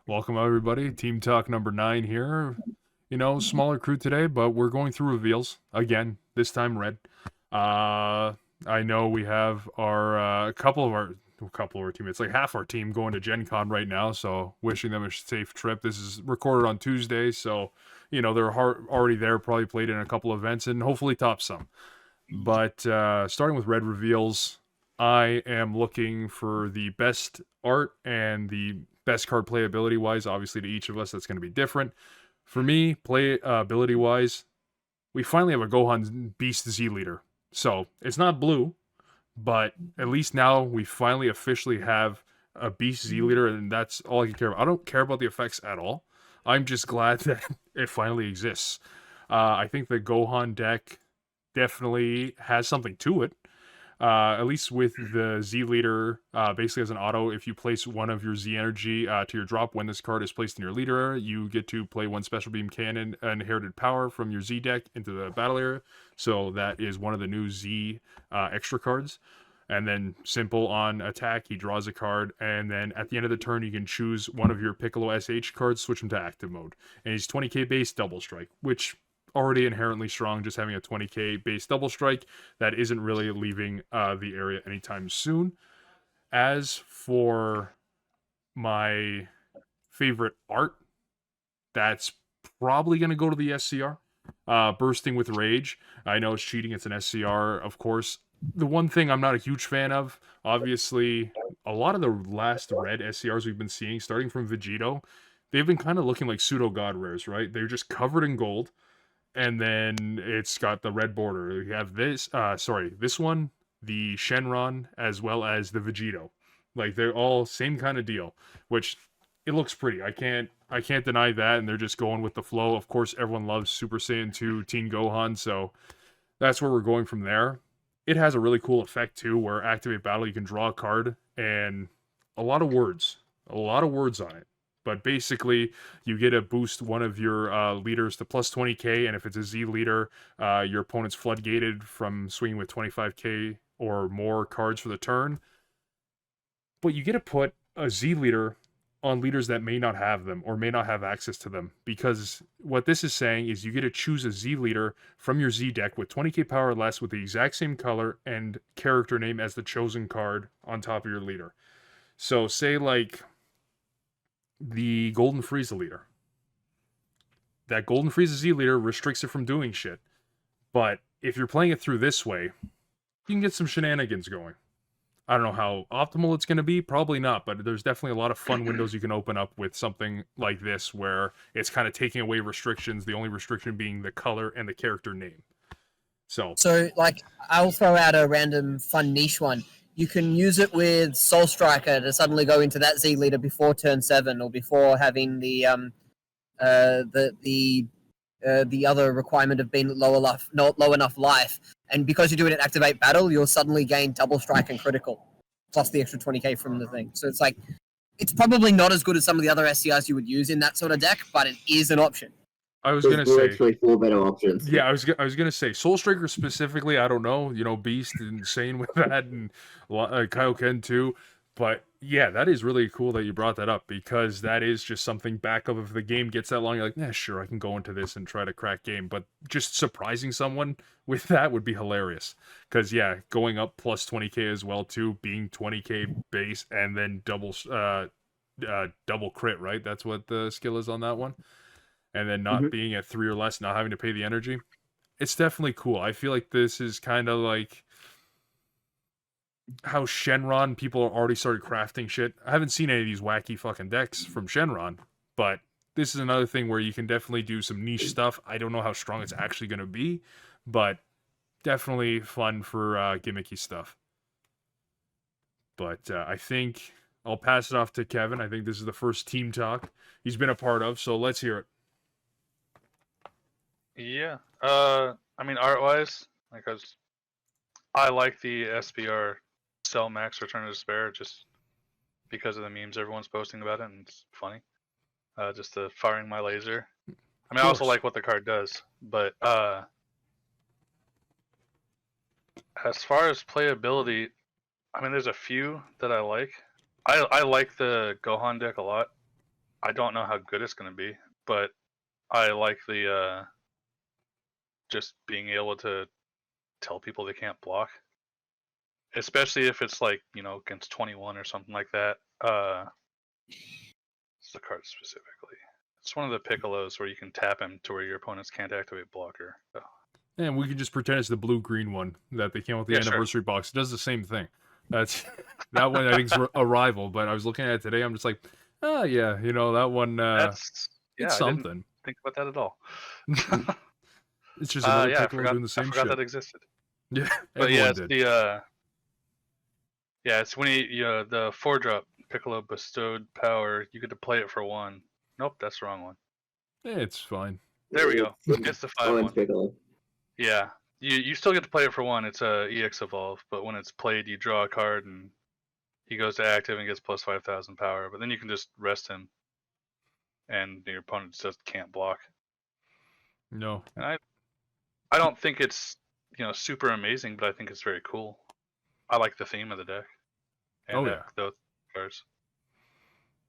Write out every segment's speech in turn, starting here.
Welcome everybody. Team Talk number 9 here. Smaller crew today, but we're going through reveals again. This time red. Uh, I know we have our a couple of our teammates, like half our team, going to Gen Con right now. So wishing them a safe trip. This is recorded on Tuesday, so they're already there. Probably played in a couple events and hopefully top some. But starting with red reveals, I am looking for the best art and the best card playability wise. Obviously, to each of us, that's going to be different. For me, play ability wise, we finally have a Gohan Beast Z leader. So it's not blue, but at least now we finally officially have a Beast Z leader, and that's all I can care about. I don't care about the effects at all. I'm just glad that it finally exists. I think the Gohan deck definitely has something to it. At least with the Z leader, basically as an auto, if you place one of your Z energy to your drop when this card is placed in your leader area, you get to play one special beam cannon inherited power from your Z deck into the battle area. So that is one of the new Z extra cards. And then simple on attack, he draws a card, and then at the end of the turn, you can choose one of your Piccolo SH cards, switch him to active mode. And he's 20k base double strike, which already inherently strong, just having a 20k base double strike that isn't really leaving the area anytime soon. As for my favorite art, that's probably going to go to the SCR. Bursting with Rage. I know it's cheating, it's an SCR, of course. The one thing I'm not a huge fan of, obviously, a lot of the last red SCRs we've been seeing, starting from Vegito, they've been kind of looking like pseudo god rares, right? They're just covered in gold, and then it's got the red border. You have this one, the Shenron, as well as the Vegito. Like they're all same kind of deal, which it looks pretty. I can't deny that, and they're just going with the flow. Of course, everyone loves Super Saiyan 2 Teen Gohan, so that's where we're going from there. It has a really cool effect too, where activate battle, you can draw a card and a lot of words, on it. But basically, you get to boost one of your leaders to plus 20k, and if it's a Z leader, your opponent's floodgated from swinging with 25k or more cards for the turn. But you get to put a Z leader on leaders that may not have them or may not have access to them, because what this is saying is you get to choose a Z leader from your Z deck with 20k power or less with the exact same color and character name as the chosen card on top of your leader. So say like the Golden Frieza leader. That Golden Frieza Z leader restricts it from doing shit. But if you're playing it through this way, you can get some shenanigans going. I don't know how optimal it's going to be. Probably not, but there's definitely a lot of fun windows you can open up with something like this where it's kind of taking away restrictions, the only restriction being the color and the character name. So, like, I'll throw out a random fun niche one. You can use it with Soul Striker to suddenly go into that Z leader before turn 7 or before having the other requirement of being not low enough life. And because you're doing an activate battle, you'll suddenly gain double strike and critical, plus the extra 20k from the thing. So it's like, it's probably not as good as some of the other SCRs you would use in that sort of deck, but it is an option. I was gonna say actually 4 better options. Yeah, I was gonna say Soul Striker specifically. I don't know, Beast insane with that, and Kaioken too. But yeah, that is really cool that you brought that up, because that is just something back up. If the game gets that long, you're like, yeah, sure, I can go into this and try to crack game. But just surprising someone with that would be hilarious. Because yeah, going up plus 20k as well too, being 20k base and then double crit, right? That's what the skill is on that one. And then not being at 3 or less, not having to pay the energy. It's definitely cool. I feel like this is kind of like how Shenron, people already started crafting shit. I haven't seen any of these wacky fucking decks from Shenron, but this is another thing where you can definitely do some niche stuff. I don't know how strong it's actually going to be, but definitely fun for gimmicky stuff. But I think I'll pass it off to Kevin. I think this is the first team talk he's been a part of, so let's hear it. Yeah. I mean, art-wise, because I like the SPR Cell Max Return to Despair just because of the memes everyone's posting about it, and it's funny. Just the firing my laser. I mean, I also like what the card does, but as far as playability, I mean, there's a few that I like. I like the Gohan deck a lot. I don't know how good it's going to be, but I like the just being able to tell people they can't block, especially if it's like against 21 or something like that. It's the card specifically. It's one of the Piccolos where you can tap him to where your opponents can't activate blocker. So. And we could just pretend it's the blue-green one that they came with the anniversary box. It does the same thing. That one I think is a rival, but I was looking at it today. I'm just like, oh yeah, that one. It's something. I didn't think about that at all. It's just another Piccolo doing the same shit. I forgot that existed. Yeah, but yeah, it's did. it's when the 4-drop Piccolo bestowed power. You get to play it for 1. Nope, that's the wrong one. It's fine. There we go. It's the 5-1. Piccolo. Yeah, you still get to play it for 1. It's a EX evolve, but when it's played, you draw a card and he goes to active and gets plus 5,000 power. But then you can just rest him, and your opponent just can't block. No, and I don't think it's super amazing, but I think it's very cool. I like the theme of the deck. And those cards.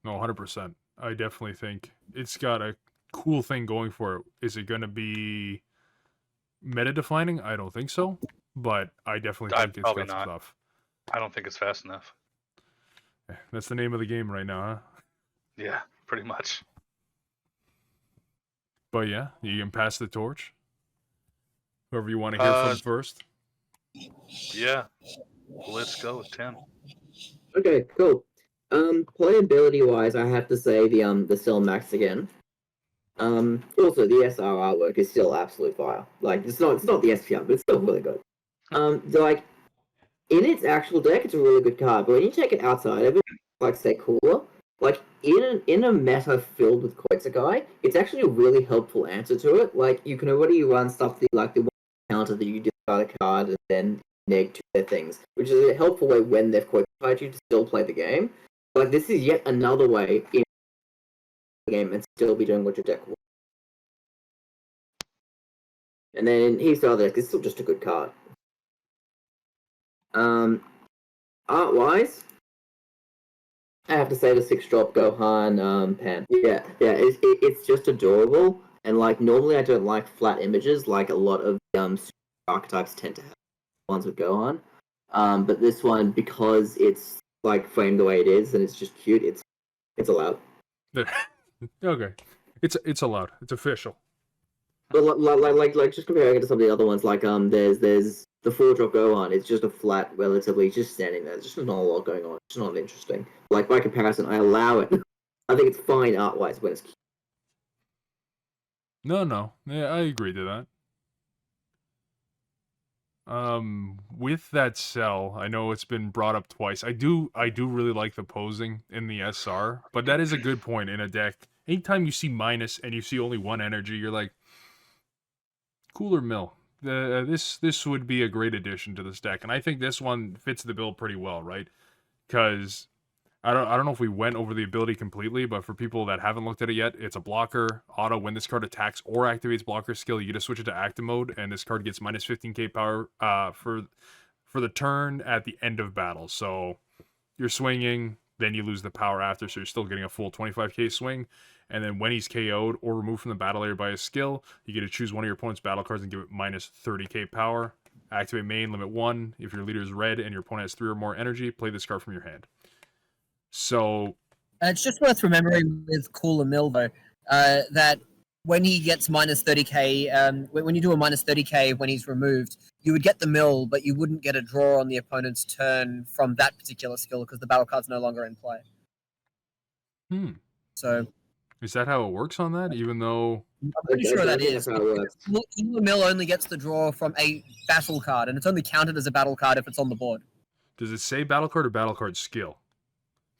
No, 100%. I definitely think it's got a cool thing going for it. Is it going to be meta defining? I don't think so, but I definitely think it's got some stuff. I don't think it's fast enough. That's the name of the game right now, huh? Yeah, pretty much. But yeah, you can pass the torch. Whoever you want to hear from first. Yeah, let's go with Tim. Okay, cool. Playability wise, I have to say the Cell Max again. Also the SR artwork is still absolute fire. Like it's not the SPR, but it's still really good. Like in its actual deck, it's a really good card, but when you take it outside of it, like say cooler, like in a meta filled with Koitsukai, it's actually a really helpful answer to it. Like you can already run stuff like the one counter that you discard a card and then neg to their things, which is a helpful way when they've Koitsukai you to still play the game. Like this is yet another way in the game and still be doing what your deck wants. And then here's the other deck. It's still just a good card. Art wise, I have to say the 6-drop Gohan pen. Yeah, it's just adorable. And like normally I don't like flat images like a lot of archetypes tend to have ones with Gohan. But this one, because it's like framed the way it is and it's just cute, it's allowed. Okay, it's allowed. It's official. But like just comparing it to some of the other ones, like there's the 4-drop Gohan. It's just a flat, relatively just standing there. There's just not a lot going on. It's not interesting. Like by comparison, I allow it. I think it's fine art wise when it's cute. No, yeah, I agree to that. With that cell, I know it's been brought up twice. I do really like the posing in the SR, but that is a good point in a deck. Anytime you see minus and you see only 1 energy, you're like, cooler mill. This would be a great addition to this deck, and I think this one fits the bill pretty well, right? Because I don't know if we went over the ability completely, but for people that haven't looked at it yet, it's a blocker auto. When this card attacks or activates blocker skill, you get to switch it to active mode, and this card gets minus 15k power for the turn at the end of battle. So you're swinging, then you lose the power after, so you're still getting a full 25k swing. And then when he's KO'd or removed from the battle area by his skill, you get to choose one of your opponent's battle cards and give it minus 30k power. Activate main, limit 1. If your leader is red and your opponent has 3 or more energy, play this card from your hand. So it's just worth remembering with Cooler Mill though, that when he gets minus 30k, when you do a minus 30k when he's removed, you would get the mill, but you wouldn't get a draw on the opponent's turn from that particular skill because the battle card's no longer in play. So is that how it works on that? Even though I'm pretty sure that is. Cooler Mill only gets the draw from a battle card, and it's only counted as a battle card if it's on the board. Does it say battle card or battle card skill?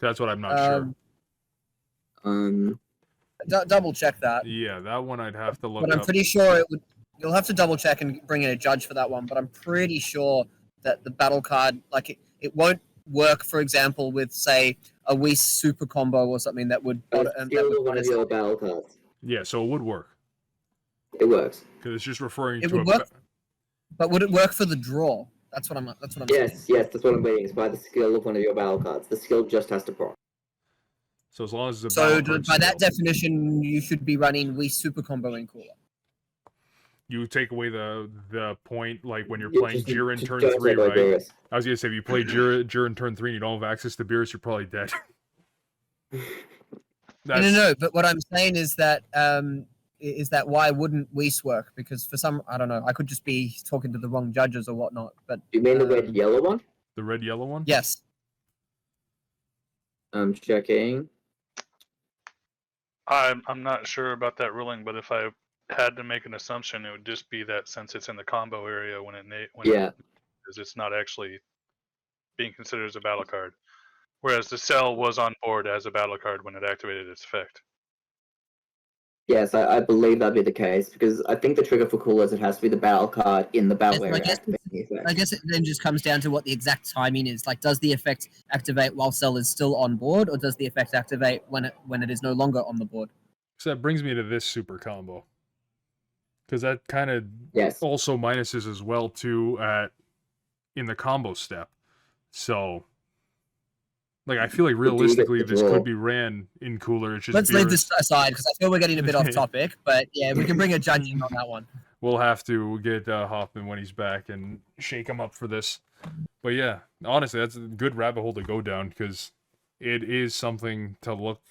That's what I'm not sure. Double check that. Yeah, that one I'd have to look up. But I'm pretty sure it would. You'll have to double check and bring in a judge for that one. But I'm pretty sure that the battle card, like it won't work. For example, with say a Whis super combo or something that would. One of your battle cards. Yeah, so it would work. It works because it's just referring to. It would work. But would it work for the draw? That's what I'm saying. Yes, that's what I'm waiting. It's by the skill of one of your battle cards. The skill just has to proc. So as long as it's a So battle card by that skill, definition, you should be running we super combo in cooler. you take away the point, like when you're Yeah, playing just Jira in turn don't 3, take away right? Beerus. I was gonna say if you play Jira in turn 3 and you don't have access to Beerus, you're probably dead. No. But what I'm saying is that why wouldn't Weiss work? Because for some, I don't know, I could just be talking to the wrong judges or whatnot. But You mean the red yellow one? The red yellow one? yes, I'm checking. I'm not sure about that ruling, but if I had to make an assumption, it would just be that since it's in the combo area when Yeah. it's not actually being considered as a battle card. Whereas the cell was on board as a battle card when it activated its effect. Yes, I believe that'd be the case because I think the trigger for coolers it has to be the battle card in the battle So area activating the effect. I guess it then just comes down to what the exact timing is. Like, does the effect activate while cell is still on board, or does the effect activate when it is no longer on the board? So that brings me to this super combo. Because that kind of Yes. also minuses as well too in the combo step. So like I feel like But do you get realistically the this draw? could be ran in cooler. It's just Let's leave Beerus. this aside because I feel we're getting a bit off topic. But yeah, we can bring a judge in on that one. We'll have to get Hoffman when he's back and shake him up for this. But yeah, honestly, that's a good rabbit hole to go down because it is something to look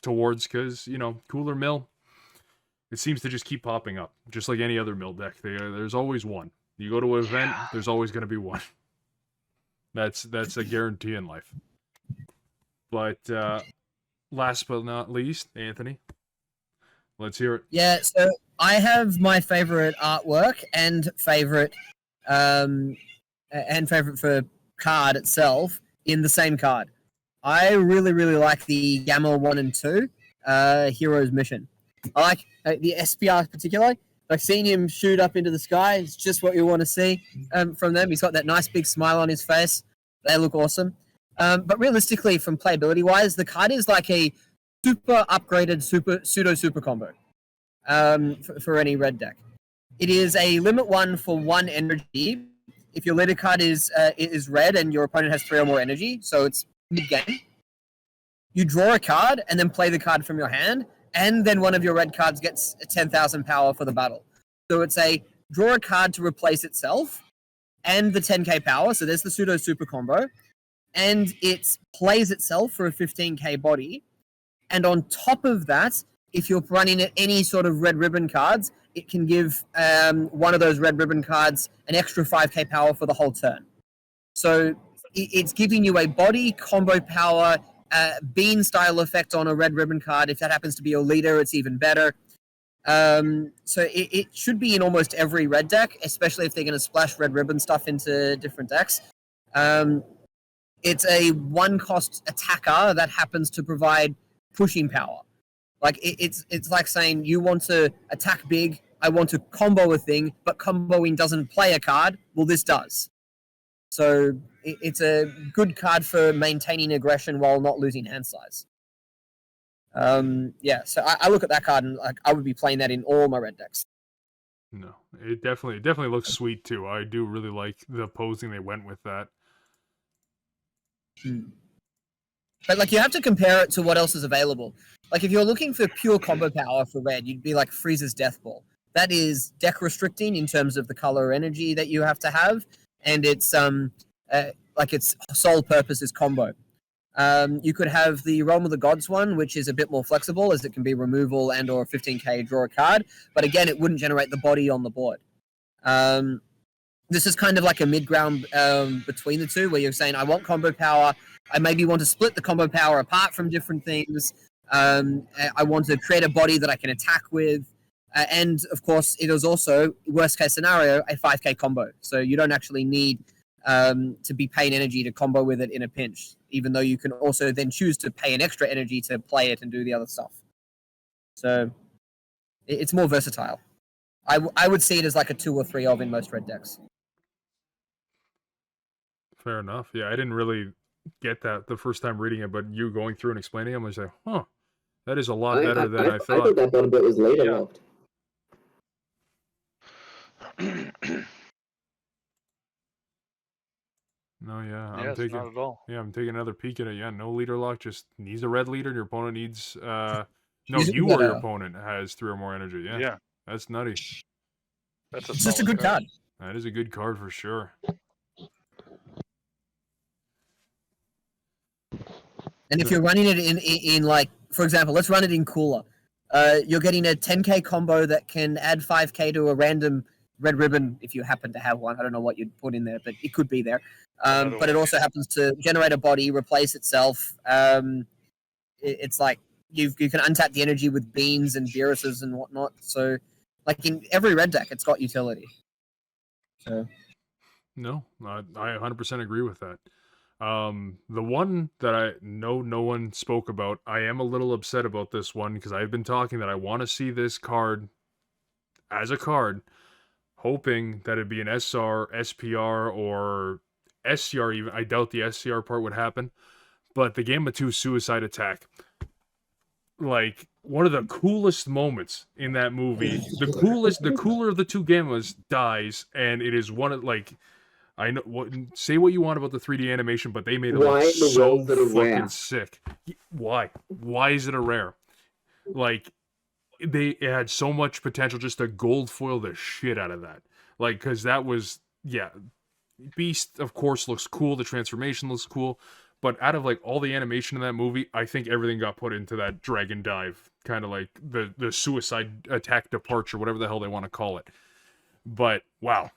towards because, you know, cooler mill, it seems to just keep popping up. Just like any other mill deck. There's always one. You go to an event, there's always going to be one. That's a guarantee in life. But last but not least, Anthony, let's hear it. Yeah, so I have my favorite artwork and favorite for card itself in the same card. I really, really like the Gamma 1 and 2 Heroes Mission. I like the SPR particularly. Like seeing him shoot up into the sky is just what you want to see from them. He's got that nice big smile on his face. They look awesome. But realistically, from playability wise, the card is like a super upgraded pseudo super combo for any red deck. It is a limit 1 for 1 energy. If your leader card is red and your opponent has 3 or more energy, so it's mid game. You draw a card and then play the card from your hand, and then one of your red cards gets 10,000 power for the battle. So it's a draw a card to replace itself and the 10k power. So there's the pseudo super combo, and it plays itself for a 15k body. And on top of that, if you're running any sort of red ribbon cards, it can give one of those red ribbon cards an extra 5k power for the whole turn. So it's giving you a body combo power bean style effect on a red ribbon card. If that happens to be your leader, it's even better. So it should be in almost every red deck, especially if they're going to splash red ribbon stuff into different decks. It's a 1-cost attacker that happens to provide pushing power. Like it's like saying you want to attack big, I want to combo a thing, but comboing doesn't play a card. Well, this does. So it's a good card for maintaining aggression while not losing hand size. Yeah, so I look at that card and like I would be playing that in all my red decks. No, it definitely looks sweet too. I do really like the posing they went with that. But like you have to compare it to what else is available. Like if you're looking for pure combo power for red, you'd be like Frieza's Death Ball. That is deck restricting in terms of the color energy that you have to have, and it's like its sole purpose is combo. You could have the Realm of the Gods one, which is a bit more flexible as it can be removal and or 15k draw a card, but again, it wouldn't generate the body on the board. This is kind of like a mid-ground between the two, where you're saying, I want combo power, I maybe want to split the combo power apart from different things, I want to create a body that I can attack with, and of course, it is also, worst case scenario, a 5k combo, so you don't actually need to be paying energy to combo with it in a pinch, even though you can also then choose to pay an extra energy to play it and do the other stuff. So it's more versatile. I would see it as like a 2 or 3 of in most red decks. Fair enough. Yeah, I didn't really get that the first time reading it, but you going through and explaining it, I was like, huh, that is a lot better than I I thought. thought that bottom bit was later Yeah. locked. No, yeah, Yeah, it's not at all. I'm taking another peek at it. Yeah, no leader lock, just needs a red leader. And your opponent needs no, Usually you got or your a- opponent has 3 or more energy. Yeah, Yeah, that's nutty. that's a It's just a solid good card. That is a good card for sure. And if you're running it in like, for example, let's run it in cooler. You're getting a 10k combo that can add 5k to a random red ribbon if you happen to have one. I don't know what you'd put in there, but it could be there. Another But it one. also happens to generate a body, replace itself. It's like you can untap the energy with beans and Beeruses and whatnot. So, like in every red deck, it's got utility. So No, I 100% agree with that. The one that I know no one spoke about, I am a little upset about this one because I've been talking that I want to see this card as a card, hoping that it'd be an SR, SPR, or SCR even. I doubt the SCR part would happen, but the Gamma 2 Suicide Attack. Like, one of the coolest moments in that movie, the cooler of the two Gammas dies, and it is one of, like, I know what. Say what you want about the 3D animation, but they made it Why look in the so world is it a fucking rare? sick. Why? Why is it a rare? Like it had so much potential just to gold foil the shit out of that. Like because that was Beast of course looks cool. The transformation looks cool, but out of like all the animation in that movie, I think everything got put into that dragon dive, kind of like the suicide attack departure, whatever the hell they want to call it. But wow.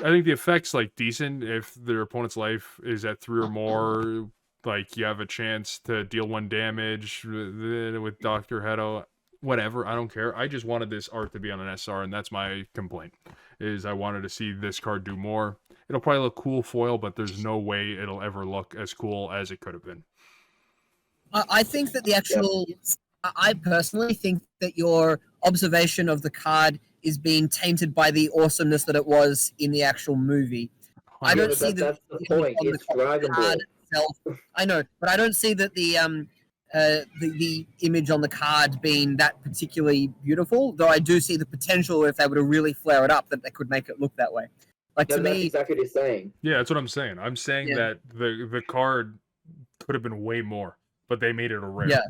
I think the effect's like decent if their opponent's life is at 3 or more. Like you have a chance to deal 1 damage with Dr. Hedo. Whatever, I don't care. I just wanted this art to be on an SR, and that's my complaint. Is I wanted to see this card do more. It'll probably look cool foil, but there's no way it'll ever look as cool as it could have been. I think that the actual, I personally think that your observation of the card is being tainted by the awesomeness that it was in the actual movie. I don't see that's the image point. on It's Dragon Ball. card itself. I know, but I don't see that the image on the card being that particularly beautiful. Though I do see the potential if they were to really flare it up that they could make it look that way. Like No, to that's me, exactly what he's saying. Yeah, that's what I'm saying. I'm saying Yeah. that the card could have been way more, but they made it a rare. Yeah.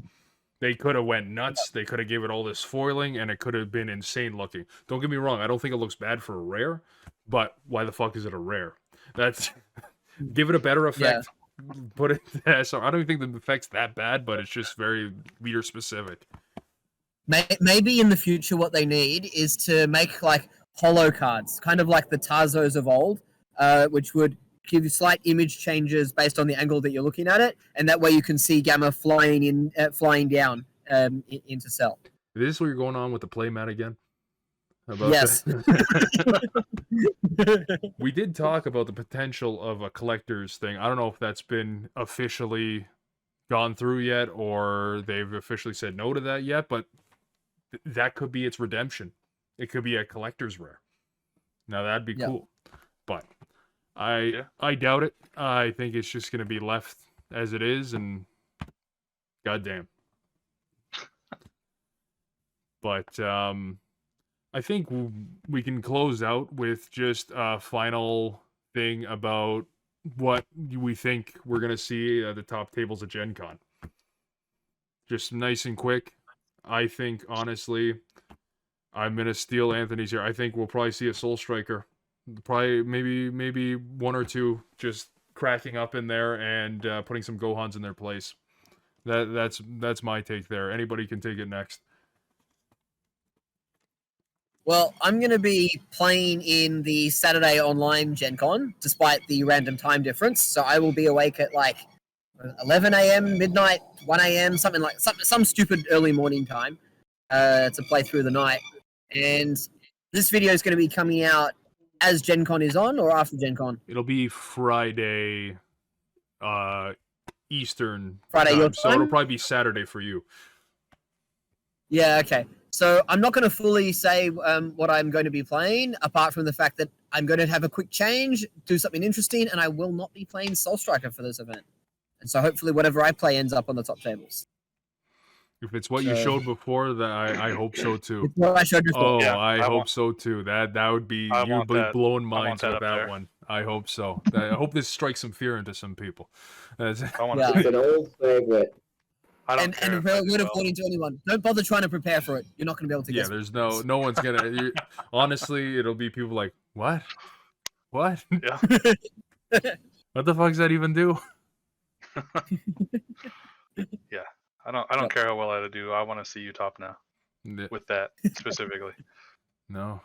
They could have went nuts. They could have gave it all this foiling, and it could have been insane looking. Don't get me wrong. I don't think it looks bad for a rare, but why the fuck is it a rare? That's give it a better effect. Put it. So I don't even think the effect's that bad, but it's just very leader specific. Maybe in the future, what they need is to make like holo cards, kind of like the Tarzos of old, which would give you slight image changes based on the angle that you're looking at it, and that way you can see Gamma flying down into Cell. Is this what you're going on with the playmat again? About Yes. We did talk about the potential of a collector's thing. I don't know if that's been officially gone through yet, or they've officially said no to that yet, but that could be its redemption. It could be a collector's rare. Now that'd be cool. But I doubt it. I think it's just gonna be left as it is, and goddamn. But I think we can close out with just a final thing about what we think we're gonna see at the top tables at Gen Con. Just nice and quick. I think honestly, I'm gonna steal Anthony's here. I think we'll probably see a Soul Striker. Probably maybe 1 or 2 just cracking up in there and putting some Gohans in their place. That's my take there. Anybody can take it next. Well, I'm going to be playing in the Saturday online Gen Con, despite the random time difference. So I will be awake at like 11 a.m., midnight, 1 a.m., something like some stupid early morning time to play through the night. And this video is going to be coming out as Gen Con is on or after Gen Con? It'll be Friday, Eastern Friday your time, so time? it'll probably be Saturday for you. Yeah, okay. So I'm not going to fully say what I'm going to be playing, apart from the fact that I'm going to have a quick change, do something interesting, and I will not be playing Soul Striker for this event. And so hopefully whatever I play ends up on the top tables. If it's what you showed before, that I hope so too. It's what I showed before. Oh, Yeah, I I hope want- so too. That would be I you'd want be that. blowing I want minds that with up that there. one. I hope so. I hope this strikes some fear into some people. That's- I want to Yeah. It's see an it. old favorite. I don't And care. if if I it do would have well. warning to anyone, don't bother trying to prepare for it. You're not going to be able to yeah, guess. there's no one's gonna. Honestly, it'll be people like, what? What? Yeah. What the fuck does that even do? I don't Yep. care how well I do. I want to see you top now with that specifically. No.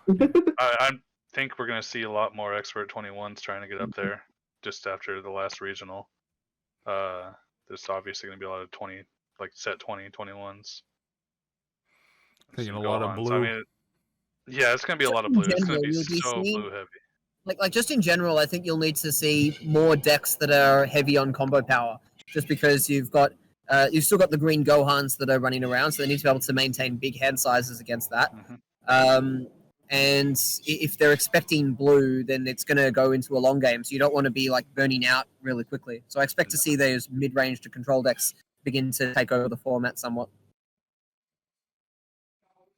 I think we're gonna see a lot more expert 21s trying to get up there just after the last regional. There's obviously gonna be a lot of 20, like set 20, 21s. Thinking Some a lot of Gohans. blue. I mean, yeah, it's gonna be a lot of In blue. It's gonna general, be you'll be so seeing- blue heavy. Like just in general, I think you'll need to see more decks that are heavy on combo power, just because you've still got the green Gohans that are running around, so they need to be able to maintain big hand sizes against that. Mhm. And if they're expecting blue, then it's going to go into a long game, so you don't want to be like burning out really quickly. So I expect to see those mid-range to control decks begin to take over the format somewhat.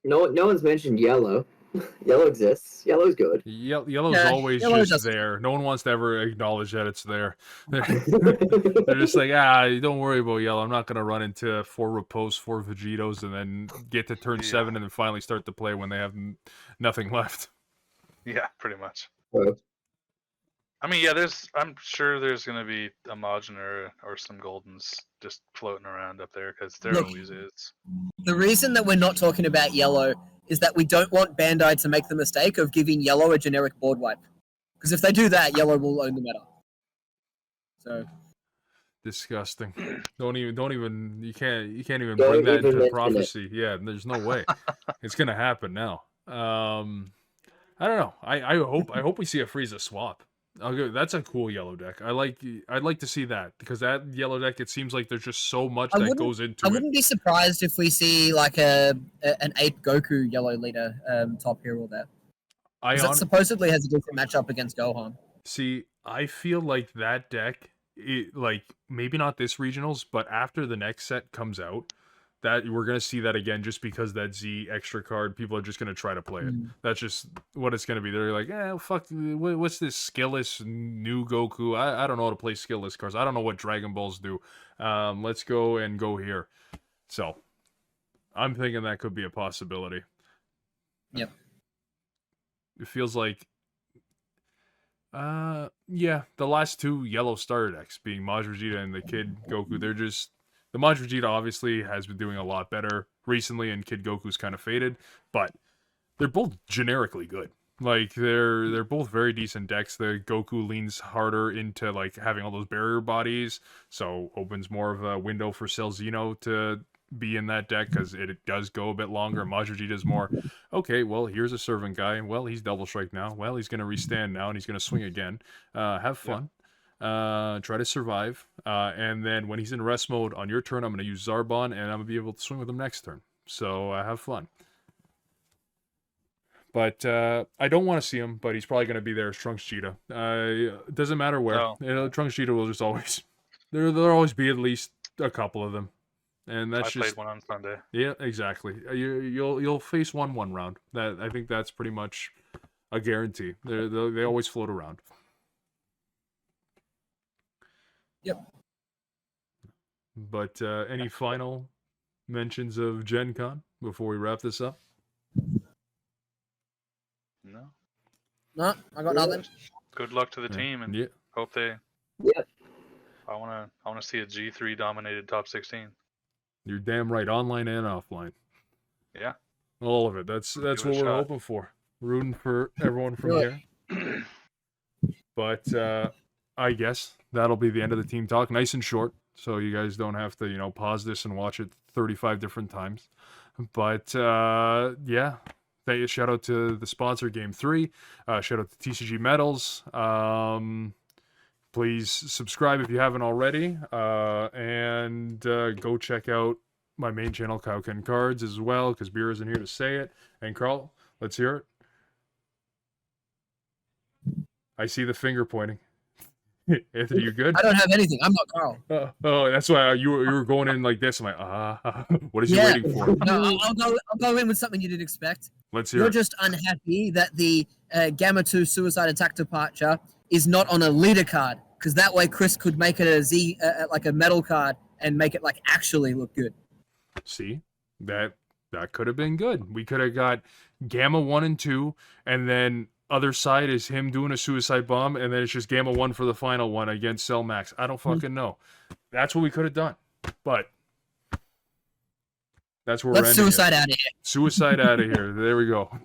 No one's mentioned yellow. Yellow exists. Yellow's good. Yellow's Yeah, always yellow just does- there. No one wants to ever acknowledge that it's there. They're just like, don't worry about yellow. I'm not gonna run into 4 Repose, 4 Vegetos, and then get to turn 7 and then finally start to play when they have nothing left. Yeah, pretty much. Well, I mean, yeah, I'm sure there's gonna be a Majin or some Goldens just floating around up there because there Look. always is. The reason that we're not talking about yellow is that we don't want Bandai to make the mistake of giving yellow a generic board wipe. Because if they do that, yellow will own the meta. So Disgusting. Don't even. You can't even Don't bring that even into mention it. prophecy. Yeah, there's no way. It's gonna happen now. I don't know. I hope we see a Frieza swap. That's a cool yellow deck. I'd like to see that because that yellow deck, it seems like there's just so much I that wouldn't- goes into I it. wouldn't be surprised if we see like an 8 Goku yellow leader top hero there. I 'Cause that supposedly has a different matchup against Gohan. See, I feel like that deck, like maybe not this regionals, but after the next set comes out, that we're gonna see that again, just because that Z extra card, people are just gonna try to play it. That's just what it's gonna be. They're like, fuck, what's this skillless new Goku? I don't know how to play skillless cards. I don't know what Dragon Balls do. Let's go here. So, I'm thinking that could be a possibility. Yep. It feels like yeah, the last 2 yellow starter decks being Maj Vegeta and the Kid Goku, they're just the Maj Vegeta obviously has been doing a lot better recently, and Kid Goku's kind of faded, but they're both generically good. Like they're both very decent decks. The Goku leans harder into like having all those barrier bodies, so opens more of a window for Cell Xeno to be in that deck because it does go a bit longer. Maj Vegeta's more, okay, well, here's a servant guy. Well, he's double strike now. Well, he's going to restand now, and he's going to swing again. Have fun. Try to survive. And then when he's in rest mode on your turn, I'm going to use Zarbon, and I'm going to be able to swing with him next turn. So have fun. But I don't want to see him, but he's probably going to be there as Trunks Cheetah. It doesn't matter where. No. Trunks Cheetah will just always... There'll always be at least a couple of them. And that's I played one on Sunday. Yeah, exactly. You'll face 1-1 round. That I think that's pretty much a guarantee. They always float around. Yep. But any final mentions of Gen Con before we wrap this up? No. No, I got nothing. Good luck to the Yeah. team, and Yeah. hope they. Yeah. I wanna see a G3 dominated top 16. You're damn right, online and offline. Yeah. All of it. That's Give what it a we're shot. hoping for. Rooting for everyone from Do here. But I guess that'll be the end of the team talk. Nice and short, so you guys don't have to, pause this and watch it 35 different times. But yeah, shout out to the sponsor, Game 3. Shout out to TCG Metals. Please subscribe if you haven't already. And go check out my main channel, Kaioken Cards, as well, because Beer isn't here to say it. And Carl, let's hear it. I see the finger pointing. Anthony, you good? I don't have anything. I'm not Carl. Oh, that's why you were going in like this. I'm like, what is he Yeah. waiting for? No, I'll go in with something you didn't expect. Let's hear You're it. just unhappy that the Gamma 2 suicide attack departure is not on a leader card, because that way Chris could make it a Z, like a metal card, and make it like actually look good. See, that could have been good. We could have got Gamma 1 and 2, and then other side is him doing a suicide bomb, and then it's just Gamma 1 for the final one against Cell Max. I don't fucking know. That's what we could have done. But that's where we're Let's ending suicide it. out of here. Suicide out of here. There we go.